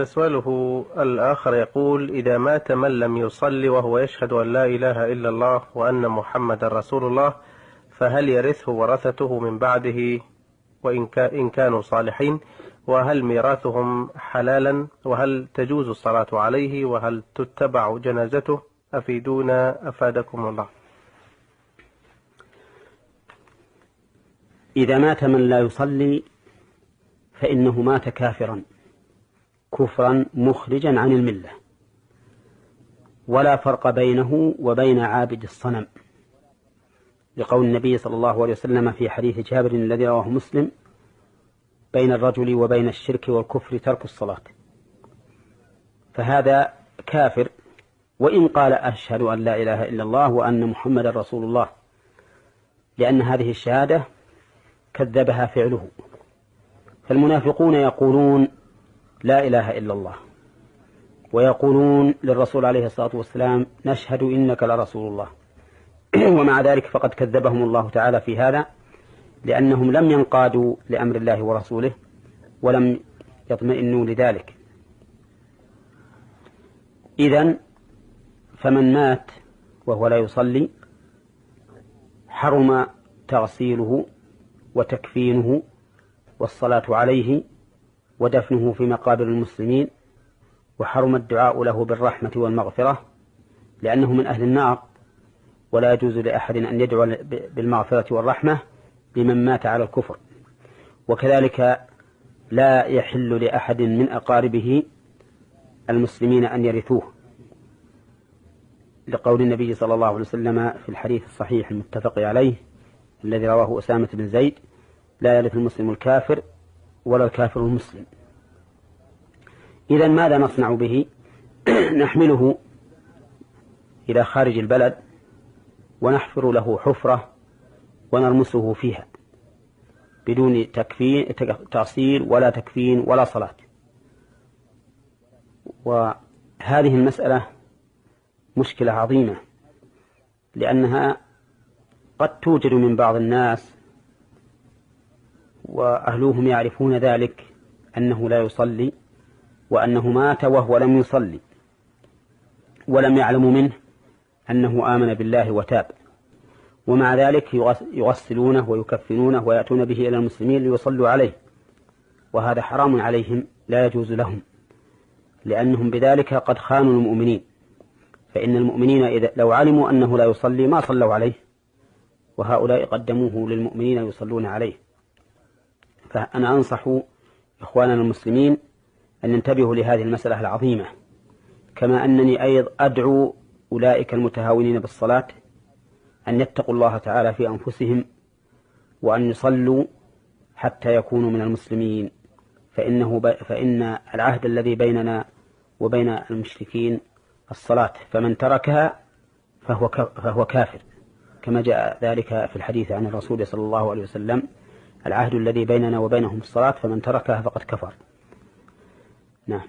سؤاله الآخر يقول: إذا مات من لم يصلي وهو يشهد أن لا إله إلا الله وأن محمد رسول الله، فهل يرثه ورثته من بعده إن كانوا صالحين؟ وهل ميراثهم حلالا؟ وهل تجوز الصلاة عليه؟ وهل تتبع جنازته؟ أفيدونا أفادكم الله. إذا مات من لا يصلي فإنه مات كافرا كفرا مخرجا عن الملة، ولا فرق بينه وبين عابد الصنم، لقول النبي صلى الله عليه وسلم في حديث جابر الذي رواه مسلم: بين الرجل وبين الشرك والكفر ترك الصلاة. فهذا كافر وإن قال أشهد أن لا إله إلا الله وأن محمد رسول الله، لأن هذه الشهادة كذبها فعله. فالمنافقون يقولون لا إله إلا الله، ويقولون للرسول عليه الصلاة والسلام: نشهد إنك لرسول الله. ومع ذلك فقد كذبهم الله تعالى في هذا، لأنهم لم ينقادوا لأمر الله ورسوله ولم يطمئنوا لذلك. إذن فمن مات وهو لا يصلي حرم تغسيله وتكفينه والصلاة عليه ودفنه في مقابر المسلمين، وحرم الدعاء له بالرحمة والمغفرة، لأنه من أهل النار، ولا يجوز لأحد أن يدعو بالمغفرة والرحمة لمن مات على الكفر. وكذلك لا يحل لأحد من أقاربه المسلمين أن يرثوه، لقول النبي صلى الله عليه وسلم في الحديث الصحيح المتفق عليه الذي رواه أسامة بن زيد: لا يرث المسلم الكافر ولا الكافر المسلم. إذن ماذا نصنع به؟ نحمله إلى خارج البلد ونحفر له حفرة ونرمسه فيها بدون تغسيل ولا تكفين ولا صلاة. وهذه المسألة مشكلة عظيمة، لأنها قد توجد من بعض الناس وأهلوهم يعرفون ذلك أنه لا يصلي وأنه مات وهو لم يصلي، ولم يعلموا منه أنه آمن بالله وتاب، ومع ذلك يغسلونه ويكفنونه ويأتون به إلى المسلمين ليصلوا عليه، وهذا حرام عليهم لا يجوز لهم، لأنهم بذلك قد خانوا المؤمنين. فإن المؤمنين إذا لو علموا أنه لا يصلي ما صلوا عليه، وهؤلاء قدموه للمؤمنين يصلون عليه. فأنا أنصح إخواننا المسلمين أن ينتبهوا لهذه المسألة العظيمة، كما أنني أيضا أدعو أولئك المتهاونين بالصلاة أن يتقوا الله تعالى في أنفسهم وأن يصلوا حتى يكونوا من المسلمين، فإن العهد الذي بيننا وبين المشركين الصلاة، فمن تركها فهو كافر، كما جاء ذلك في الحديث عن الرسول صلى الله عليه وسلم: العهد الذي بيننا وبينهم الصلاة، فمن تركها فقد كفر. نعم.